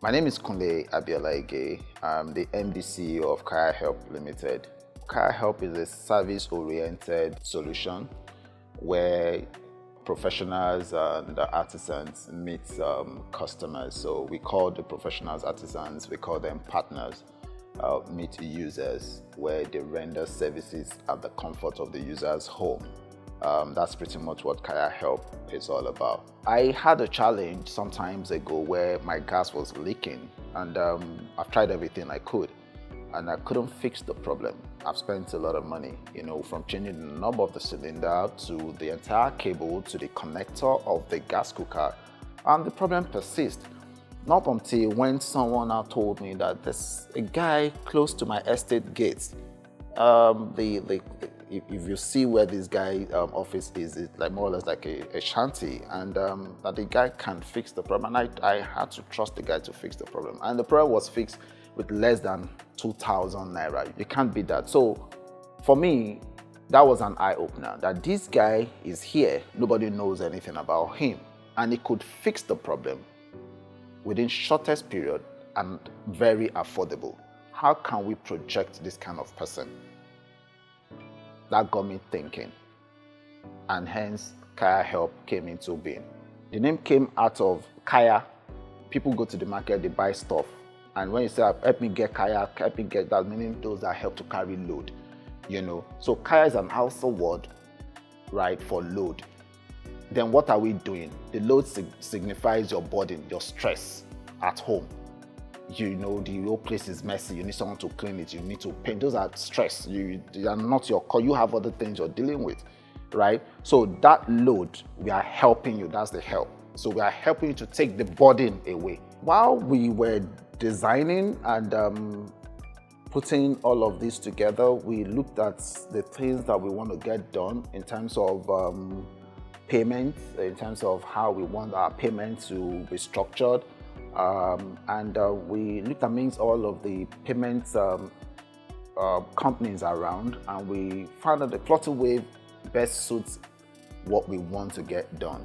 My name is Kunle Abiolaige. I'm the MD CEO of Kayahelp Limited. Kayahelp is a service-oriented solution where professionals and artisans meet customers. So we call the professionals artisans, we call them partners. Meet users where they render services at the comfort of the user's home. That's pretty much what Kayahelp is all about. I had a challenge some times ago where my gas was leaking, and I've tried everything I could, and I couldn't fix the problem. I've spent a lot of money, from changing the knob of the cylinder to the entire cable to the connector of the gas cooker, and the problem persists. Not until when someone now told me that there's a guy close to my estate gates. If you see where this guy office is, it's like more or less like a shanty, and that the guy can fix the problem. And I had to trust the guy to fix the problem, and the problem was fixed with less than 2,000 naira. You can't beat that. So for me, that was an eye-opener, that this guy is here, nobody knows anything about him, and he could fix the problem within shortest period and very affordable. How can we project this kind of person? That got me thinking, and hence Kayahelp came into being. The name came out of Kaya. People go to the market, they buy stuff, and when you say, help me get Kaya, help me get that, meaning those that help to carry load, So Kaya is an Hausa word, right, for load. Then what are we doing? The load signifies your burden, your stress at home. The whole place is messy, you need someone to clean it, you need to paint. Those are stress. You are not your call, you have other things you're dealing with, right? So that load, we are helping you, that's the help. So we are helping you to take the burden away. While we were designing and putting all of this together, we looked at the things that we want to get done in terms of payment, in terms of how we want our payment to be structured. We looked amongst all of the payment companies around, and we found that the Flutterwave best suits what we want to get done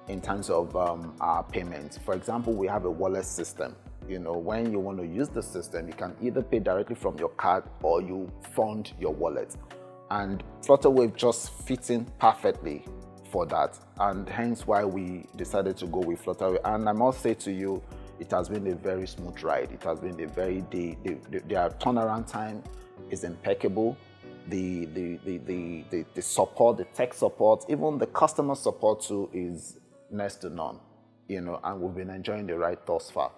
in terms of our payments. For example, we have a wallet system. When you want to use the system, you can either pay directly from your card or you fund your wallet. And Flutterwave just fits in perfectly for that, and hence why we decided to go with Flutterwave. And I must say to you, it has been a very smooth ride. It has been their turnaround time is impeccable. The support, the tech support, even the customer support too is next to none. And we've been enjoying the ride thus far.